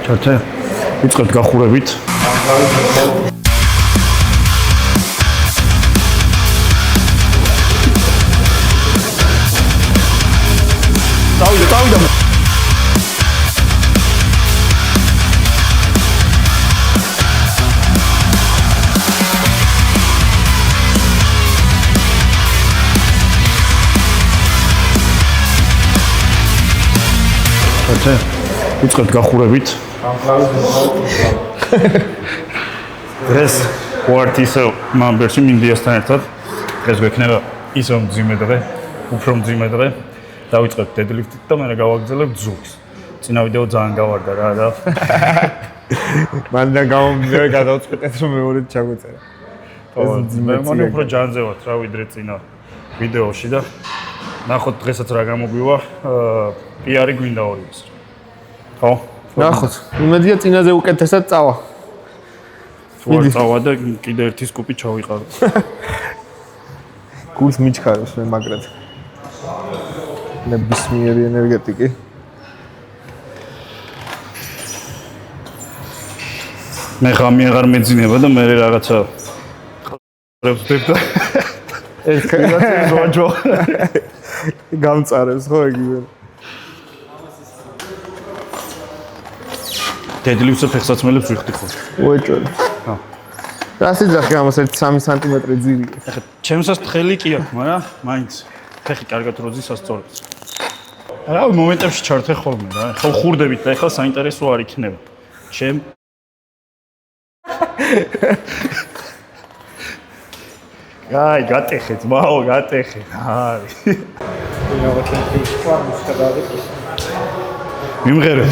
ჩართე. ვიწყებთ გახურებით. დავიდა. ჩართე. ვიწყებთ გახურებით. დღეს ვართ ისევ მამბერში მინდიასთან ერთად. დღეს გვექნება ისევ მძიმე დღე, უფრო მძიმე დღე. დავიწყებთ დედლიფტით და მე გავაგრძელებთ ზურგს. წინა ვიდეო ძალიან გავარდა რა და მანდ გამომდინარე გადავწყვეტეთ რომ მეორედ ჩაგვეწერა. მე მგონი უფრო ჯანზე ვართ რა ვიდრე წინა ვიდეოში და ნახოთ დღესაც რა გამოგვივა. პიარი გვინდა ორივეს. ხო? ნახოთ. იმედია წინაზე უკეთესად წავა. ვარ წავა და კიდე ერთი სკუპი ჩავიყარო. გულს მიჩქარებს მე მაგრად. ნებისმიერი ენერგეტიკი. მე ხამი აღარ მეძინება და მე რაღაცა ხდება და ეს ხეილა გამწარებს ხო იგივე. დედლიფტზე ფეხსაცმელებს ვიხდი ხო? უეჭველი. ხო. რასი ძახი ამას 3 სანტიმეტრი ძირი. ეხლა ჩემსაც თხელი კი აქვს, მაგრამ მაინც ფეხი კარგად როძის ასწორებს. რა მომენტებში ჩართე ხოლმე რა. ხო ხურდებით და ეხლა საინტერესო არ იქნება. ჩემ აი, გატეხეთ, მაო, გატეხეთ. არის. მიმღერებ.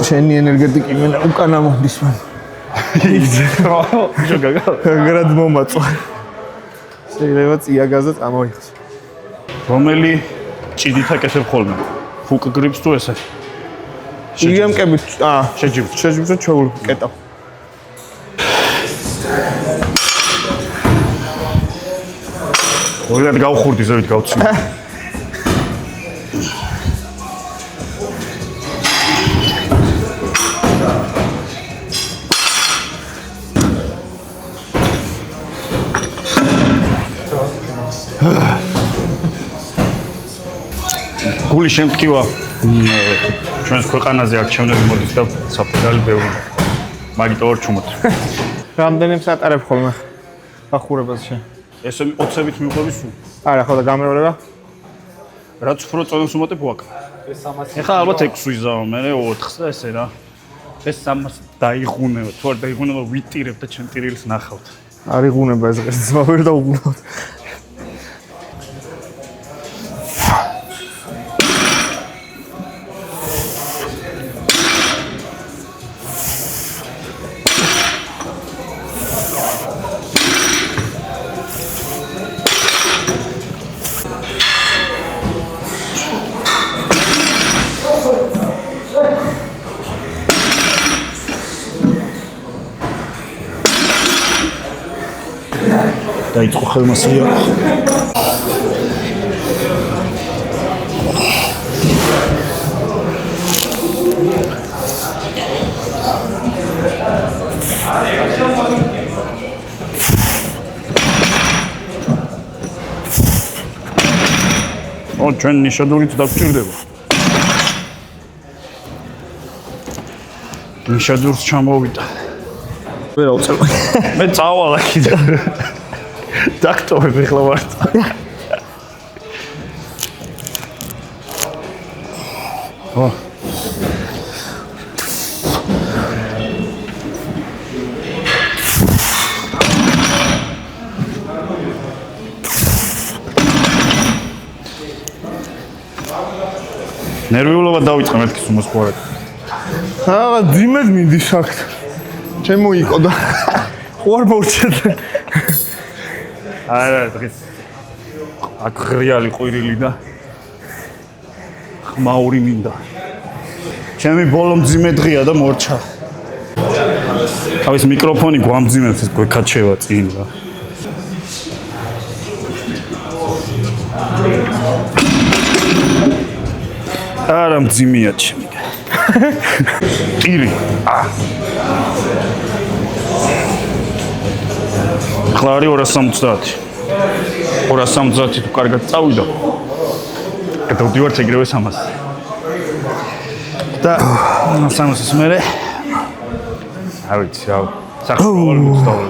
შენი ენერგეტიკი მე უკანა მომდის მან. გაგრად მომაწვა. შეიძლება წიაგაზე წამოიღოს. რომელი ჭიდით აკეთებ ხოლმე? ფუკ გრიპს თუ ესე? იგემკებით, შეჯიბს ჩაულ კეტავ. ორად გავხურდი ზევით გავცი. გული შემტკივა. ჩვენს ქვეყანაზე არჩევნები მოდის და საფრთხელი ბევრი. მაგით ორ ჩუმოთ. რამდენებს ატარებ ხოლმე ახურებას შენ? ესე 20-ით მიყვები სულ. არა, ხო და გამეორება? რაც უფრო წონებს უმატებ ვაკ. ეხლა ალბათ 6 ვიზაო, მე 4-ს და ესე რა. ეს 300 დაიღუნება, თუ არ დაიღუნება ვიტირებ და ჩემ ტირილს ნახავთ. არ იღუნება ეს დღეს, ძმა ვერ დაუღუნავთ. დაიწყო ხელმასია. ჩვენ ნიშადურით დაგჭირდება. ნიშადურს ჩამოვიდა. ვერ ავწევ. მე წავალ აქედან. დაქტოვებ ეხლა ვარ. ო. ნერვიულობა დავიწყე მეთქის უმოსყორად. აა, ძიმედ მინდის აქ. ჩემო იყო და ხوار მოვჭედ. არა, დღეს აქ ღრიალი ყვირილი და ხმაური მინდა. ჩემი ბოლო მძიმე დღეა და მორჩა. თავის მიკროფონი გვამძიმებს, ეს გვეკაჩევა წინ რა. არა მძიმეა ჩემი. ტირი. ხლარი 270. 270 თუ კარგად წავიდა. გადავდივართ ეგრევე 300. და 300-ის მერე არ ვიცი რა. სახურავი მოცდავდა.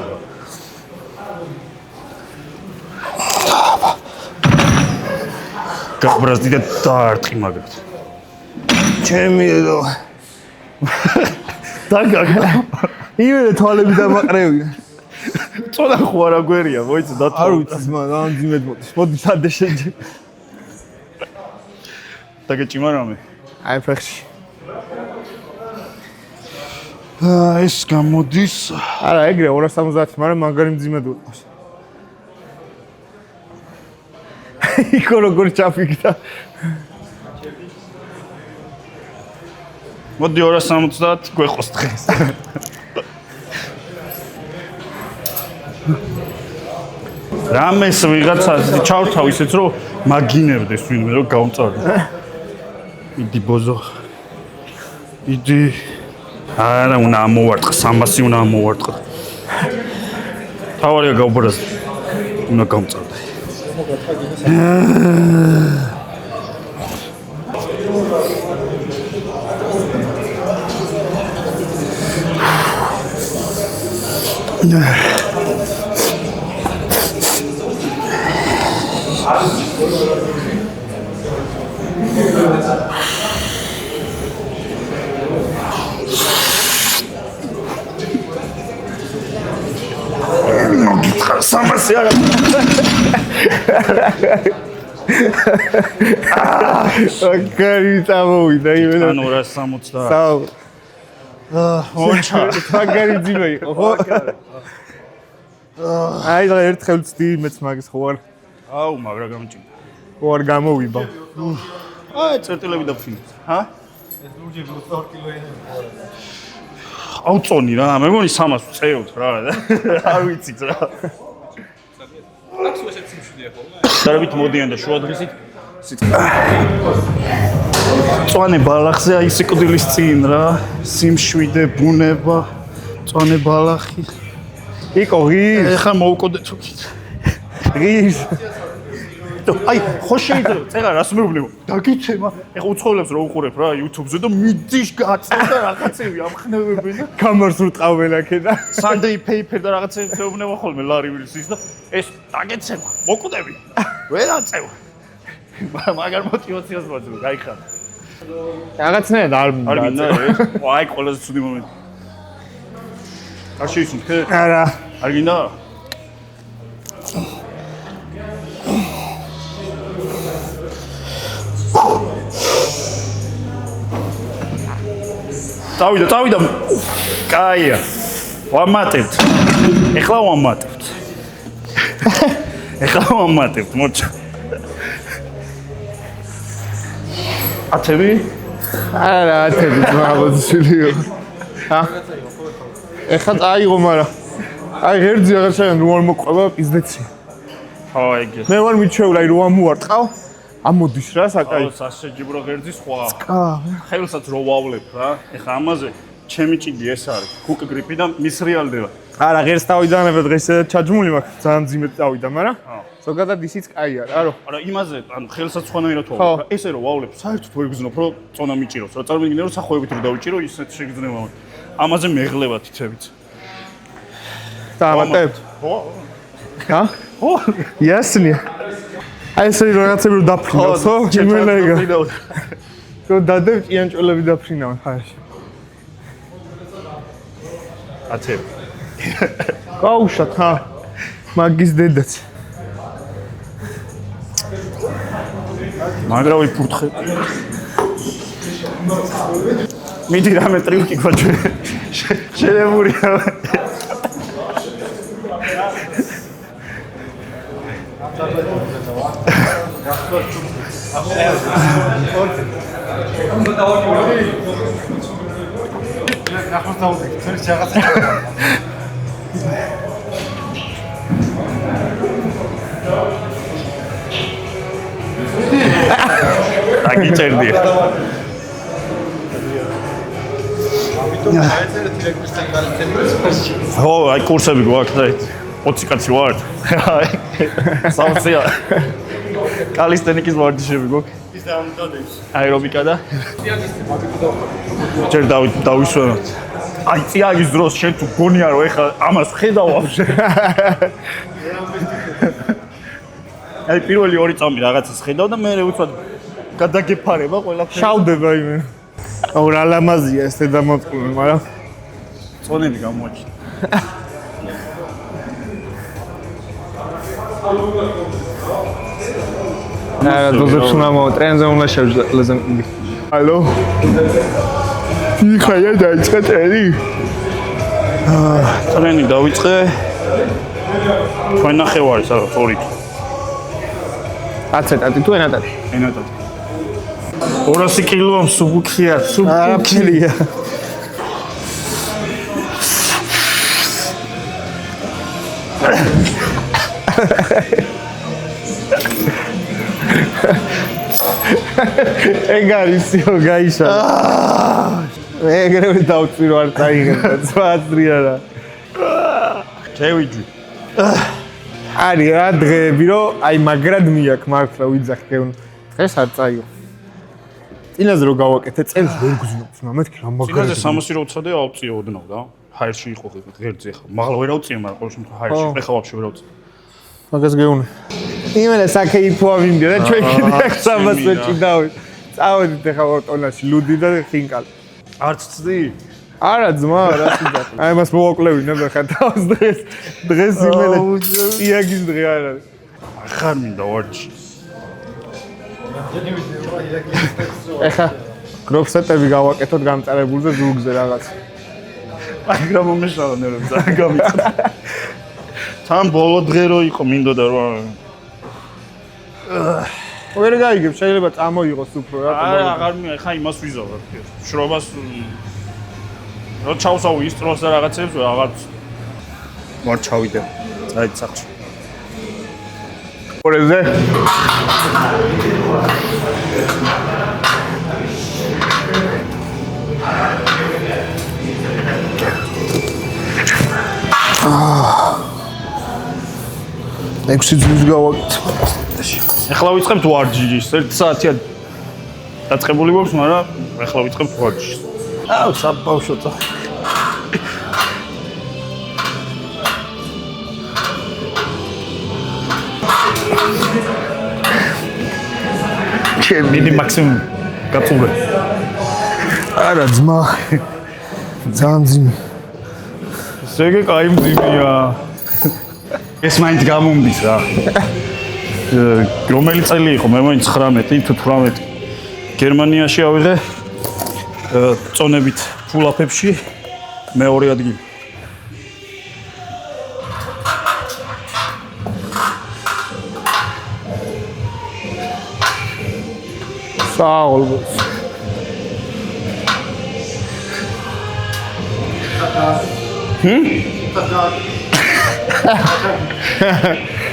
გაბრაზდი და დაარტყი მაგრად. ჩემი εδώ. დაგაგა. იმედა თვალები დამაყრევია. წონა ხო არა გვერია, მოიცა დათვალე. არ ვიცი, მაგრამ ძიმედ მოდის. მოდი სადე შეჯე. დაგეჭიმა რამე. აი ფეხში. ეს გამოდის. არა, ეგრე 270, მაგრამ მაგარი მძიმედ უყავს. იქო როგორ ჩაფიქდა. მოდი 270 გვეყოს დღეს. რამეს ვიღაცა ჩავრთავ ისეთ რომ მაგინებდეს ვინმე რომ გავწავდე. იდი ბოზო. იდი. არა უნდა ამოვარტყა 300 უნდა ამოვარტყა. თავარია გავბრაზდა. უნდა გავწავდე. სამასი არა. მაგარი წამოვიდა იმენა. ანუ 270. საუ. ოჩა. მაგარი ძიმე იყო, ხო? აი და ერთხელ ვწდი მეც მაგის ხო არ. აუ, მაგრა გამჭირდა. ხო არ გამოვიბა. აი, წერტილები დაფრინდა. ჰა? ეს ლურჯი 2 კილოიანი. აუ წონი რა, მე მგონი 300 წევთ რა. არ ვიცით რა. აქვს ესეც მშვიდია ხოლმე. დარებით მოდიან და შუადღისით წვანე ბალახზე აი სიკვდილის წინ რა, სიმშვიდე, ბუნება, წვანე ბალახი. იყო ღირს. ეხლა მოვკოდეთ უკეთ. ღირს. აი, ხო შეიძლება წერა რას მეუბნება? დაგიცემა. ეხლა უცხოელებს რო უყურებ რა YouTube-ზე და მიდის გაწევ და რაღაცები ამხნევებენ და გამარს ურტყავენ აქედა. Sunday paper და რაღაცები მეუბნება ხოლმე ლარი ვილსის და ეს დაგეცემა. მოკვდები. ვერ აწევ. მაგარ мотивაციას მოძებ, გაიხარ. რაღაცნაირად არ არ მინდა ეს. აი, ყველაზე ცუდი მომენტი. არ შეისუნთქე? არა. არ გინდა? წავიდა. კაია. ვამატებთ. ეხლა ვამატებთ, მოჩა. ათები? არა, ათები მაგოცილიო. ეხლა აიღო, მაგრამ აი ღერძი აღარ შეიძლება რომ არ მოყვება პიზდეცი. ხო, ეგე. მე ვარ მიჩვეულ, აი რომ ამოვარტყავ, ამოდის რა საკაი. აუ, სასეჯიბრო ღერძი სხვა. კა. ხელსაც რო ვავლებ რა. ეხლა ამაზე ჩემი ჭიდი ეს არის. ჰუკ გრიპი და მის რეალდება. არა, ღერს დავიდანებე დღეს ჩაჯმული მაქვს, ძალიან ძიმედ დავიდა, მაგრამ ზოგადად ისიც კაი არა, რა. არა, იმაზე ან ხელსაც სხვანაირად ვავლებ რა. ესე რო ვავლებ, საერთოდ ვერ გზნობ რომ წონა მიჭიროს. რა წარმოგიდგენთ რომ სახოებით რო დავიჭირო, ისეთ შეგძნება. ამაზე მეღლება თითებით. დავამატებთ. ხო? ჰა? ხო? იასნია. აი ესე რაღაცები რო დაფრინავს, ხო? იმენა იგა. რო დადებ ჭიანჭველები დაფრინავენ ხარში. ათები. გაუშვათ, ხა? მაგის დედაც. მაგრა ვიფურთხე. მიდი რამე ტრიუკი გვაჩვენე. შენებურია. აგიწერდია. ამიტომ დაეწერეთ ელექტროსთან განათლების. ხო, აი კურსები გვაქვს და 20 კაცი ვართ. სამწია. კალისტენიკის ვარჯიშები გვაქვს. ის დამტადებს. აერობიკა და ჯერ დავისვენოთ. აი წიაგის დროს შენ თუ გონია რომ ეხლა ამას ხედავ ვაფშე. აი პირველი 2 წამი რაღაცას ხედავ და მე უცბად გადაგეფარება ყველაფერი. შავდება იმე. აუ რა ლამაზია ეს დედამოწყული, მაგრამ წონები გამოაჩინა. არა, დოზებს უნდა ტრენზე უნდა შევძლე. ალო. იქაა დაიწყე ტრენი. ტრენი დავიწყე. ჩვენ ნახევარი სადაც 2. აცეტატი თუ ენატატი? ენატატი. 200 კილოა სუბუქია, არაფერია. ეგარისიო გაიშა. ეგრევე დავწირო არ წაიღებ ძვაძრია რა. შევიჯი. არის რა დღეები რომ აი მაგრად მიაქვს მართლა ვიძახე დღეს არ წაიღო. წინაზე რო გავაკეთე წელს ვერ გზნობ რა მეთქი რა მაგრად. წინაზე 300 რო ვცადე ავწიო ოდნავ და ჰაერში იყო ღერძი ახლა. მაღლა ვერ ავწიე, მაგრამ ყოველ შემთხვევაში ჰაერში ეხლა ვაფშე ვერ ავწიე. მაგას გეუნე. იმენა საკეიფოა ვინდე და ჩვენ კიდე აქ სამას ვეჭიდავით. წავედით ახლა ორტონაში ლუდი და ხინკალი. არც ცდი? არა ძმა, რა თქმა. აი მას მოვაკლევინე ხა თავს დღეს იმენა იაგის დღე არ არის. ახარ მინდა ვარჯი. ეხა გროფსეტები გავაკეთოთ გამწარებულზე ზურგზე რაღაც. მაგრამ მომეშალა ნერვებს არ გამიწდა. თან ბოლო დღე რო იყო მინდოდა რომ ვერ გაიგებ, შეიძლება წამოიღოს უფრო რა. არა, აღარ მე ხა იმას ვიზავებ. შრობას რო ჩავსავ ისტროს და რაღაცებს აღარ ვარ ჩავიდე. აი წახში. ორეზე. ექვსი ძვლის გავაკეთე. ეხლა ვიწყებთ ვარჯიშს. 1 საათია დაწყებული გვაქვს, მაგრამ ეხლა ვიწყებთ ვარჯიშს. აუ, საბავშვო. ჩემი მაქსიმუმ გაწურე. არა ძმა. ძალიან ძიმე. ზეგე კაი მძიმეა. ეს მაინც გამომდის რა. რომელი წელი იყო? მე მაინც 19 თუ 18. გერმანიაში ავიღე წონებით ფულაფებში მეორე ადგილი. საოლბოს.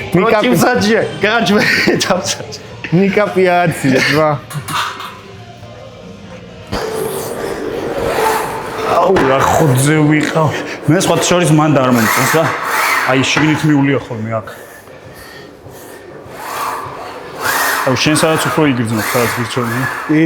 ნიკაპიაცია, გაჭმე თავსაც. ნიკაპიაცია, ძმა. აუ, რა ხოძე ვიყავ. მე სხვა შორის მან და არ მომწონს რა. აი შიგნით მიულია ხოლმე აქ. აუ, შენ სადაც უფრო იგრძნო, სადაც ვირჩევდი. კი.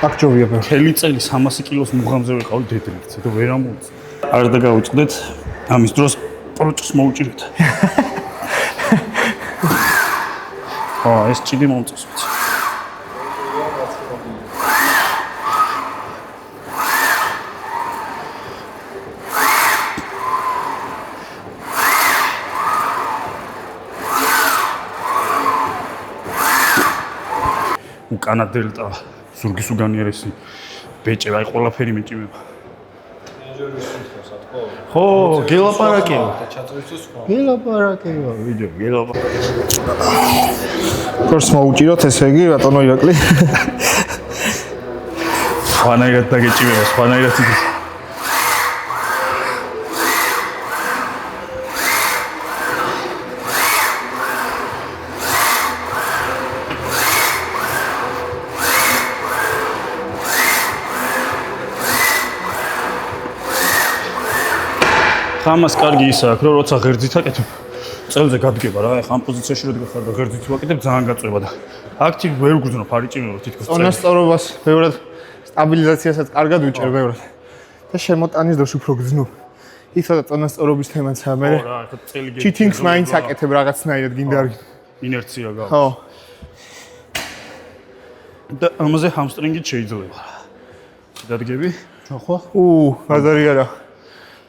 აკჭოვია ბა. მთელი წელი 300 კილოს მუღამზე ვიყავი დედრიქცე და ვერ ამოვწე. არ დაგავიწყდეთ, ამის დროს პროჭს მოუჭირეთ. ეს ჭიდი მომწონს ვიცი. უკანა დელტა ზურგის უგანიერესი ბეჭევა, აი ყველაფერი მეჭიმება. ხო, გელაპარაკეო. გელაპარაკეო, ვიდეო, გელაპარაკეო. კურს მოუჭიროთ ესე იგი, ბატონო ირაკლი. სხვანაირად დაგეჭირება, სხვანაირად იქნება. ხამას კარგი ისა აქვს, რომ როცა ღერძით აკეთებ, წელზე გადგება რა, ეხლა ამ პოზიციაში რო დგახარ და ღერძით ვაკეთებ, ძალიან გაწובה და აქტივ ვერ გგრძნობ, არ იჭირნებ თითქოს. წონასწორობას ბევრად სტაბილიზაციასაც კარგად ვიჭერ ბევრად. და შემოტანის დროს უფრო გძნობ. იცოდა წონასწორობის თემაცაა მე. ხო რა, ეხლა წელი გეჭირ. ჩიტინგს მაინც აკეთებ რაღაცნაირად გინდა არ გინდა. ინერცია გაქვს. ხო. და ამაზე ჰამსტრინგით შეიძლება. დადგები? ხო? ბაზარი არა.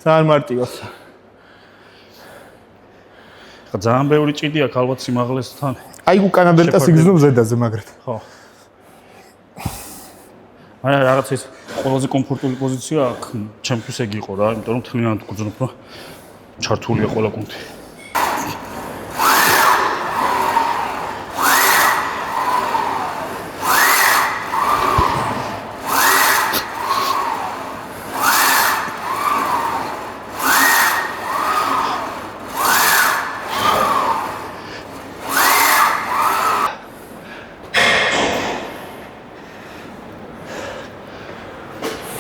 ძალიან მარტივად. ხა ძალიან ბევრი ჭიდი აქვს ალბათ სიმაღლესთან. აი უკანა დელტას იგრძნობ ზედაზე მაგრად. ხო. აი რაღაც ის ყველაზე კომფორტული პოზიცია აქვს, ჩემთვის ეგ იყო რა, იმიტომ რომ თლიანად გძნობ, რომ ჩართულია ყველა კუნთი.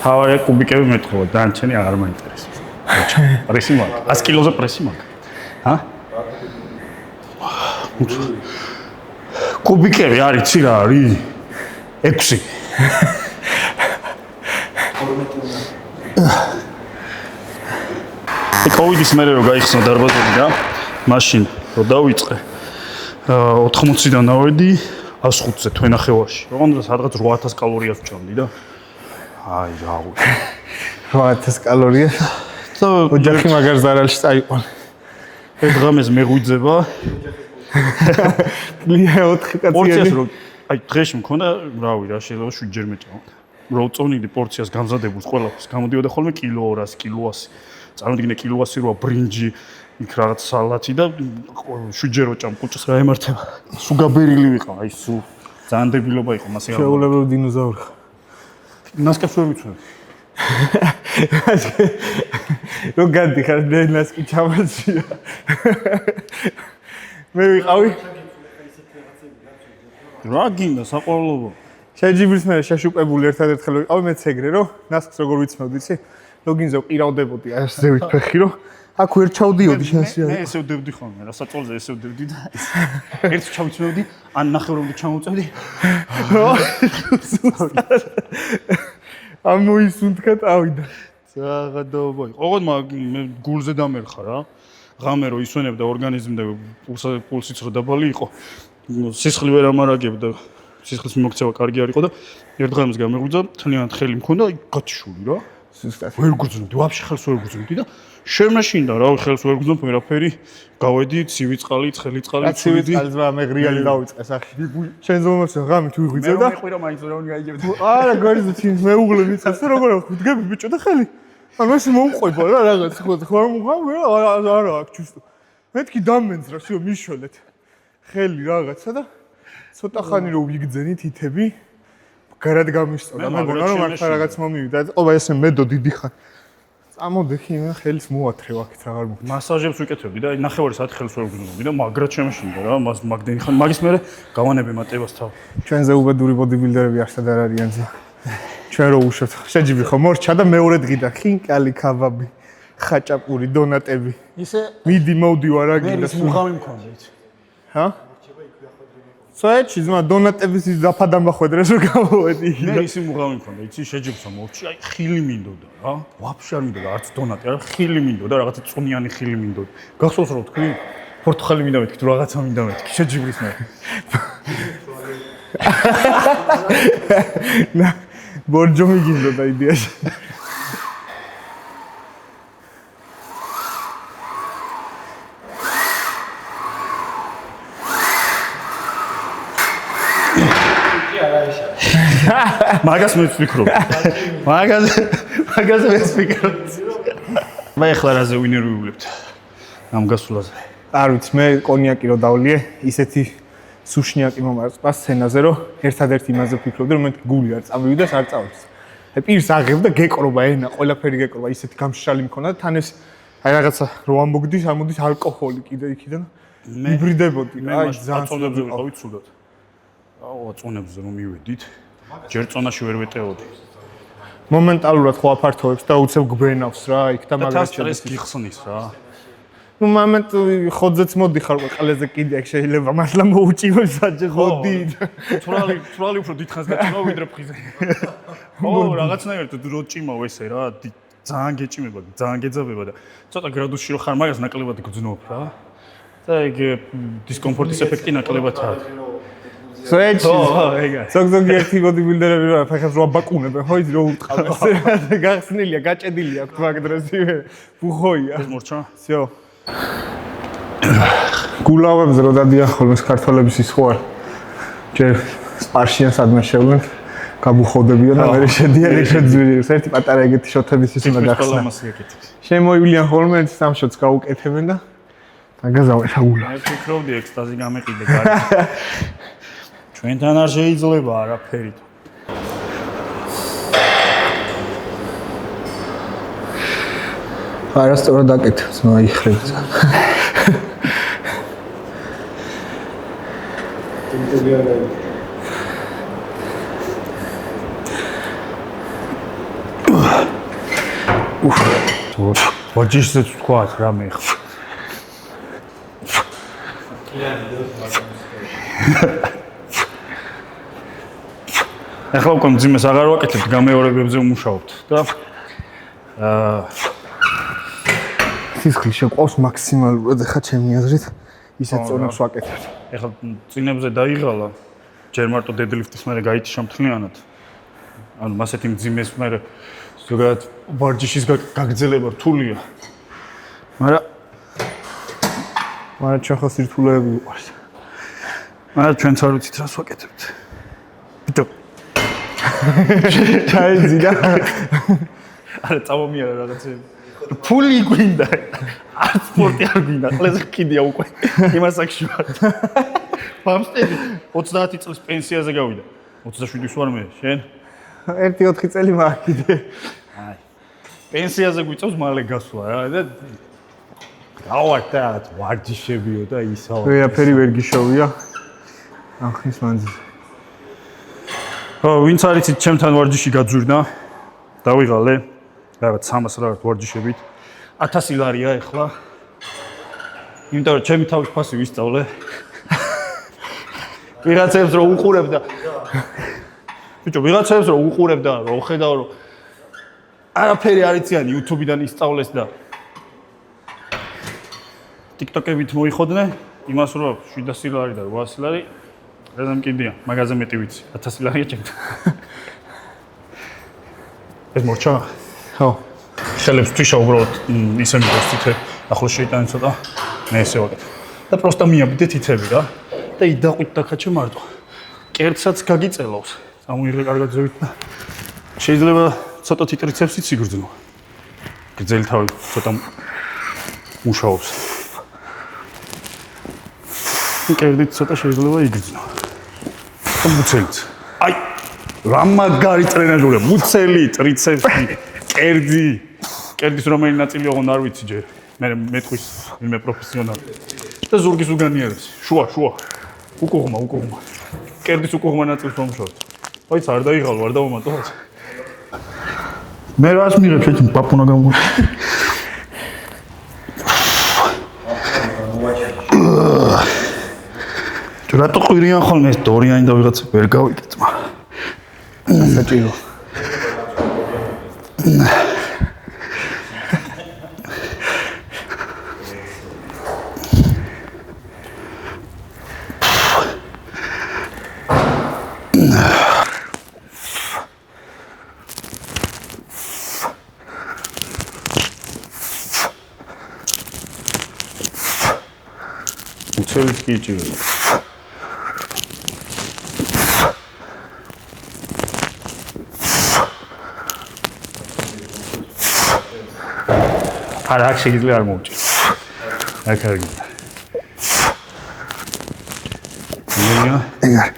თავი კუბიკები მეტყობა, დანარჩენი აღარ მაინტერესებს. პრესი მაქვს, 100 კილოზე პრესი მაქვს. ჰა? კუბიკები არის ცი რა არის? 6. კოვიდის მერე რო გაიხსნა დარბაზები რა, მაშინ რო დავიწყე 80-დან დავედი 105-ზე თვენახევარში. ოღონდ სადღაც 8000 კალორიას ვჭამდი და აი რა ვუყო 8000 კალორია და ოჯახი მაგარ ზარალში წაიყვან ეს დღამეს მეღვიძება ლია 4 კაციანი პორციას რო აი დღეში მქონდა რავი რა შეიძლება 7 ჯერ მეჭამა რო წონილი პორციას გამზადებულს ყველაფერს გამოდიოდა ხოლმე კილო 200 კილო 100 წარმოიდგინე კილო 100 როა ბრინჯი იქ რაღაც სალათი და 7 ჯერ ვჭამ კუჭს რა ემართება სულ გაბერილი ვიყავ აი სულ ძალიან დებილობა იყო მასე შეულებრივ დინოზავრი ნასკაფს ვერ ვიცნობ. რო გადიხარ ნასკი ჩამაცია. მე ვიყავი. რა გინდა საყოველობო. შეჯიბრის მე შეშუპებული ერთადერთხელ ვიყავი მეც ეგრე რომ ნასკს როგორ ვიცნობდი იცი? ლოგინზე ვყირავდებოდი ასე ვიფეხი რომ აქ ვერ ჩავდიოდი შენსია. მე ესე ვდებდი ხოლმე რა საწოლზე ესე ვდებდი და ერთს ჩავიცნობდი ან ნახევრამდე ჩამოვწევდი. ამოისუნთქა წავიდა. ზაღადობა იყო. ოღონდ მე გულზე დამერხა რა. ღამე რო ისვენებდა ორგანიზმი და პულსიც რო დაბალი იყო. სისხლი ვერ ამარაგებდა. სისხლის მიმოქცევა კარგი არ იყო და ერთ დღეს გამეღვიძა, თლიანად ხელი მქონდა, გაჩშული რა. სუსტად. ვერ გძნობდი, ვაფშე ხელს ვერ გძნობდი და შემაშინდა რა, ხელს ვერ გძნობ, ვერაფერი. გავედი ცივი წყალი, ცხელი წყალი, ცივი წყალს მეგრიალი დავიწყე სახი. შენ ზომებს ღამით ვიღვიძე და მე ყვირა მაინც რა გაიგებდა. არა, გარიზე წინ მეუღლე მიწევს და როგორ ვდგები ბიჭო და ხელი. ანუ ეს მომყვება რა რაღაც ხო არა აქ ჩუსტო. მეთქი დამენს რა, შო მიშოლეთ. ხელი რაღაცა და ცოტა ხანი რო ვიგძენი თითები გარად გამისწოდა. მე მგონა რომ მართლა რაღაც მომივიდა. ყოფა ესე მედო დიდი ხან. წამოდიხი მე ხელს მოათრევ აქეთ აღარ მოხდა. მასაჟებს ვიკეთებდი და ნახევარი საათი ხელს ვერ გძნობდი და მაგრად შემაშინდა რა, მაგდენი ხან მაგის მერე გავანებე მატებას თავ. ჩვენზე უბედური ბოდიბილდერები არსად არ არიან ზა. ჩვენ რო უშვებთ შეჯიბრი ხო მორჩა და მეორე დღიდან ხინკალი ქაბაბი, ხაჭაპური, დონატები. ისე მიდი მოვდივარ რა გინდა. მე ის მუღამი მქონდა იცი. ჰა? საერთოდ ზმა დონატების ის დაფადამახვედრეს რომ გამოვედი. მე ისი მუღამი მქონდა იცი, შეჯიბრსა მოვჭი, აი ხილი მინდოდა რა. ვაფშე არ მინდოდა არც დონატი, არა ხილი მინდოდა, რაღაცა წუნიანი ხილი მინდოდა. გახსოვს რომ თქვი პორტუხალი მინდა მეთქი, თუ რაღაცა მინდა მეთქი, შეჯიბრის მე. ნა ბორჯომი გინდოდა იდეაში. მაგას მეც ვფიქრობ. მაგას მეც ვფიქრობ. მე ახლა რაზე ვინერვიულებთ ამ გასვლაზე. არ ვიცი, მე კონიაკი რო დავლიე, ისეთი სუშნიაკი მომარწყვა სცენაზე, რომ ერთადერთი იმაზე ვფიქრობდი, რომ მე გული არ წამივიდეს, არ წავიდეს. პირს აღებ და გეკრობა ენა, ყველაფერი გეკრობა, ისეთი გამშრალი მქონდა და თან ეს აი რაღაცა რო ამბოგდის, ამოდის ალკოჰოლი კიდე იქიდან იბრიდებოდი, აი ძალიან წონებზე ვიყავი ცუდად. აუ, წონებზე რომ მივედით, ჯერ წონაში ვერ ვეტეოდი. მომენტალურად ხო აფართოვებს და უცებ გბენავს რა, იქ და მაგას სტრეს გიხსნის რა. ნუ მომენტ ხოძეც მოდიხარ ყველაზე კიდე აქ შეიძლება მართლა მოუჭირო საჯე ხოდი. თვრალი უფრო დიდხანს გაჭიმავ ვიდრე ფხიზე. ო, რაღაცნაირად რო ჭიმავ ესე რა, ძალიან გეჭიმება, ძალიან გეძაბება და ცოტა გრადუსში რო ხარ მაგას ნაკლებად გძნობ რა. და ეგ დისკომფორტის ეფექტი ნაკლებადაა. სვეჩი. ზოგ-ზოგი ერთი ბოდიბილდერები რა ფეხებს რო აბაკუნებენ, ხო იცი რო უტყავენ ესე. გახსნილია, გაჭედილი აქვს მაგ დროს ივე. ბუხოია. ეს მორჩა? всё. გულავებს რო დადიან ხოლმე ქართველების ის ხო არ. ჯერ სპარშიან სადმე შევლენ. გაბუხოდებიან და მე შედიან ეგრე ძვირს. ერთი პატარა ეგეთი შოთების ის უნდა გახსნა. შემოივლიან ხოლმე სამ შოთს გაუკეთებენ და დაგაზავენ შაგულა. მე ფიქრობდი ექსტაზი გამეყიდე გარეთ. ჩვენთან არ შეიძლება არაფერი. არასწორად აკეთებს, მაიხრებს. ვარჯიშზე თქვა რამე ხო. ახლა უკვე მძიმეს აღარ ვაკეთებთ, გამეორებებზე ვმუშაობთ და სისხლი შეყავს მაქსიმალურად, ახლა ჩემი აზრით ისეთ წონებს ვაკეთებ. ახლა წინებზე დაიღალა, ჯერ მარტო დედლიფტის მერე გაითიშა მთლიანად. ანუ მასეთი მძიმეს მერე ზოგადად ვარჯიშის გაგრძელება რთულია. მაგრამ ჩვენ ხო სირთულეები ვიყავს. მაგრამ ჩვენც არ ვიცით რას ვაკეთებთ. ბიტო ჩაიძინა. არა წამომიარა რაღაცები. ფული გვინდა. არ სპორტი არ გვინდა. ყველაზე კიდია უკვე. იმას აქში ვარ. ფამსტები 30 წლის პენსიაზე გავიდა. 27-ის ვარ მე, შენ? 1-4 წელი მაგიდე. აი. პენსიაზე გვიწევს მალე გასვლა რა და გავარდა რაღაც ვარჯიშებიო და ისაო. ვერაფერი ვერ გიშოვია. ახლის მანძილზე. ვინც არის ჩემთან ვარჯიში გაძვირდა, დავიღალე რაღაც 300 რაღაც ვარჯიშებით. 1000 ლარია ეხლა. იმიტომ რომ ჩემი თავის ფასი ვისწავლე. ვიღაცებს რო უყურებ და ბიჭო, ვიღაცებს რო უყურებ და რო ხედავ რომ არაფერი არ იციან YouTube-დან ისწავლეს და TikTok-ებით მოიხოდნენ, იმას რომ 700 ლარი და 800 ლარი რაზემ კიდია, მაგაზე მეტი ვიცი, 1000 ლარია ჩემთან. ეს მორჩა? ხო. ხელებს თვიშა უბრალოდ ისე მიგოსთითე, ახლა შეიტანე ცოტა, მე ესე ვაკეთებ. და პროსტა მიაბიდე თითები რა. და იდაყვით დაქაჩე მარტო. კერცაც გაგიწელავს. წამოიღე კარგად ზევით და შეიძლება ცოტა ტრიცეპსიც იგრძნო. გრძელი თავი ცოტა მუშაობს. კერდით ცოტა შეიძლება იგრძნო. და მუცელიც. აი, რა მაგარი ტრენაჟორია, მუცელი, ტრიცეპსი, კერდი. კერდის რომელი ნაწილი ოღონდ არ ვიცი ჯერ. მე მეტყვის ვინმე პროფესიონალი. და ზურგის უგანიერებს. შუა. უკუღმა. კერდის უკუღმა ნაწილს მომშორთ. აიც არ დაიღალო, არ დავამატო. მე რას მიღებ შეჭი პაპუნა გამო. რატო ყვირიან ხოლმე ეს დორიანი და ვიღაცა ვერ გავიგეთ, მაგრამ საჭირო. უცელს კი ჭირდება. არა, აქ შეიძლება არ მოვჭი. აქ არ გინდა. ნეა, ეგარ.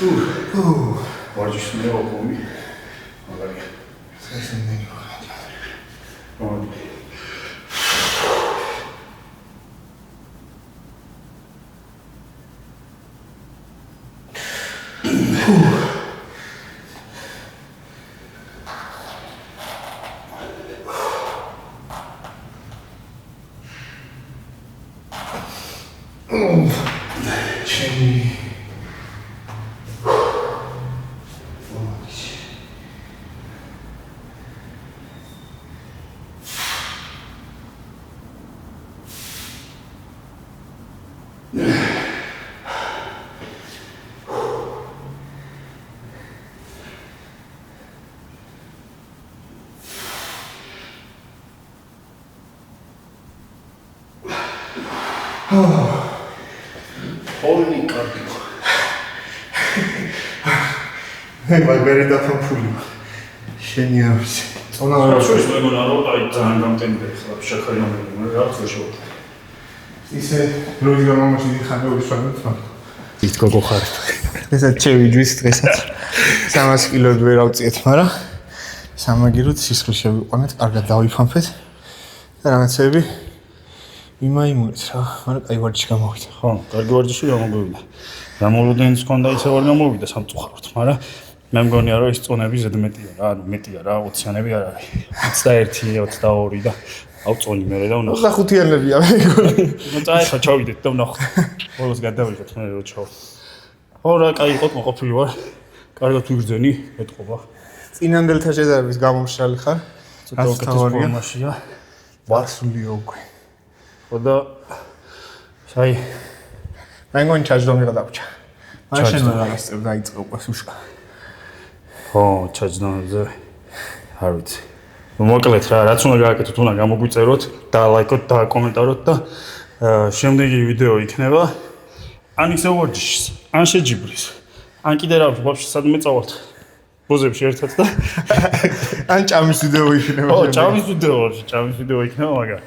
ვარჯიშს მე ვაკომი. მაგარია. ესენი. Holy cardio. მაგარი დაფამფული. შენი არის. შორის მეგონა რომ აი ძალიან გამტენია ხლა შეხარიანები, მაგრამ რა თქმა უნდა. ისე როდის გამომაში ხანდა უშავეთ მაგ. ის გოგო ხართ. ესა ჩევიჯვის დღესაც 300 კილოები ვერ ავწიეთ, მაგრამ სამაგიეროდ სისხლი შევიყვანეთ, კარგად დავიფამფეთ და რაღაცები იმაიმუნეთ რა, მაგრამ კაი ვარჯიში გამოვიდა. ხო, კარგი ვარჯიში გამოვიდა. გამოლოდენს ჰქონდა ისე ვერ გამოვიდა სამწუხაროდ, მაგრამ მე მგონია რომ ის წონები ზედმეტია რა, ანუ მეტია რა, 20-იანები არ არის. 21, 22 და ავწონი მე და ვნახო. 25-იანებია მეგონი. ნუ წაიხა ჩავიდეთ და ვნახო. ბოლოს გადავიღეთ მე რო ჩავ. ხო რა, კაი იყო მოყოფილი ვარ. კარგად ვიგრძენი, ეთყობა. წინანდელთა შედარებით გამომშრალი ხარ. ცოტა უკეთეს ფორმაშია. ვასულიო უკვე. ხო და საი მე მგონი ჩაჯდომიღა დავჭა. მაშინ რაღაც წერ დაიწყო უკვე სუშკა. ხო, ჩაჯდომებზე არ ვიცი. მოკლედ რა, რაც უნდა გააკეთოთ, უნდა გამოგვიწეროთ, დალაიქოთ, დააკომენტაროთ და შემდეგი ვიდეო იქნება ან ისე ვარჯიშის, ან შეჯიბრის, ან კიდე რა ვაფშე სადმე წავალთ. ბოზებში ერთად და ან ჭამის ვიდეო იქნება. ხო, ჭამის ვიდეო იქნება, მაგრამ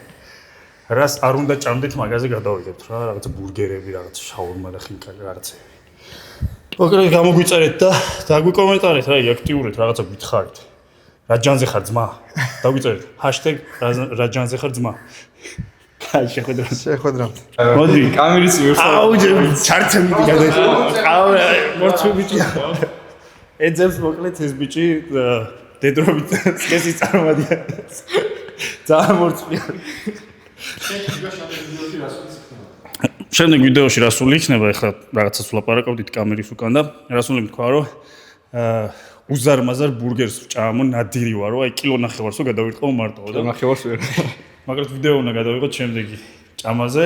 რას არ უნდა ჭამდეთ მაგაზე გადავიღებთ რა, რაღაცა ბურგერები, რაღაცა შაურმა და ხინკალი რაღაცები. მოკლედ გამოგვიწერეთ და დაგვიკომენტარეთ რა, აქტიურეთ, რაღაცა გითხარით. რა ჯანზე ხარ ძმა? დაგვიწერეთ #რა ჯანზე ხარ ძმა. კაი, შეხვედრებთ. მოდი, კამერის მიერ აუ, ჩარცემი გადაიხო. აუ, მორცვი ბიჭია. ეძებს მოკლედ ეს ბიჭი დედრობით სქესის წარმომადგენელს. ძალიან მორცვია. შემდეგ ვიდეოში რასული იქნება, ეხლა რაღაცას ვლაპარაკობდით კამერის უკან და რასული მქვა რომ უზარმაზარ ბურგერს ვჭამო, ნადირი ვარო, აი კილო ნახევარსო გადავირტყო მარტო და ნახევარს ვერ. მაგრამ ვიდეო უნდა გადავიღოთ შემდეგი ჭამაზე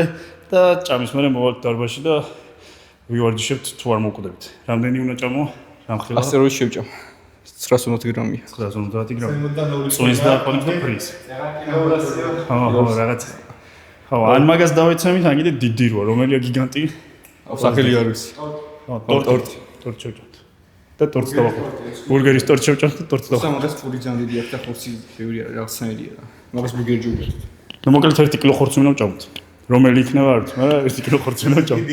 და ჭამის მერე მოვალთ დარბაზში და ვივარჯიშებთ თუ არ მოვკვდებით. რამდენი უნდა ჭამო? რამხილა? ასტეროიდ შევჭამ. 950 გრამია. 950 გრამი. წონის და აკონებ და ფრის. ხო, რაღაც. ხო, ან მაგას დავეცემით, ან კიდე დიდი როა, რომელია გიგანტი? სახელი არ ვიცი. ტორტი შევჭამთ. და ტორტს დავაყოთ. ბურგერის ტორტს შევჭამთ და ტორტს დავაყოთ. სამაგას ფური ძალიან დიდი აქვს და ხორცი ბევრი არის, რაღაცნაირია რა. მაგას ბურგერი ჯობია. ნუ მოკლედ 1 კილო ხორცი უნდა ვჭამოთ. რომელი იქნება არ ვიცი, მაგრამ 1 კილო ხორცი უნდა ვჭამოთ.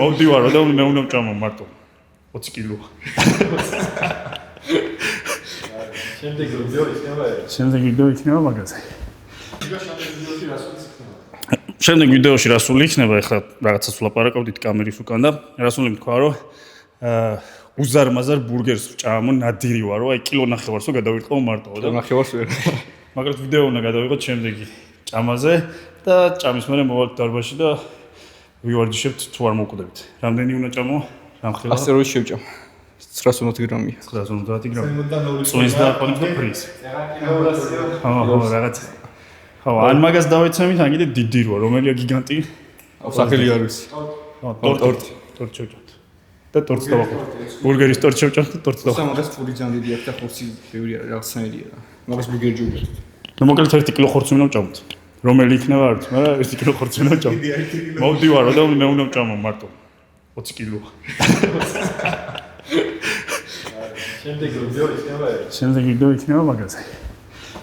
მოვდივარო და მე უნდა ვჭამო მარტო 20 კილო. შემდეგ ვიდეო იქნება მაგაზე. შემდეგ ვიდეოში რასული იქნება, ეხლა რაღაცას ვლაპარაკობდით კამერის უკან და რასული მქვა რომ უზარმაზარ ბურგერს ვჭამო, ნადირი ვარო, აი კილო ნახევარსო გადავირტყო მარტო და ნახევარს ვერ. მაგრამ ვიდეო უნდა გადავიღოთ შემდეგი ჭამაზე და ჭამის მერე მოვალთ დარბაზში და ვივარჯიშებთ თუ არ მოვკვდებით. რამდენი უნდა ჭამო? რამხილა? ასტეროიდ შევჭამ. 950 გრამია. 950 გრამი. წონის და აკონებ და ფრის. ხო, რაღაც. ხო, ან მაგას დავეცემით, ან კიდე დიდი როა, რომელია გიგანტი? სახელი არ ვიცი. ტორტი შევჭამთ. და ტორტს დავაყოთ. ბურგერის ტორტს შევჭამთ და ტორტს დავაყოთ. სამაგას ფური ძალიან დიდი აქვს და ხორცი ბევრი არის, რაღაცნაირია რა. მაგას ბურგერი ჯობია. ნუ მოკლედ 1 კილო ხორცი უნდა ვჭამოთ. რომელი იქნება არ ვიცი, მაგრამ 1 კილო ხორცი უნდა ვჭამოთ. მოვდივარო და მე უნდა ვჭამო მარტო 20 კილო. შემდეგ ვიდეო იქნება მაგაზე.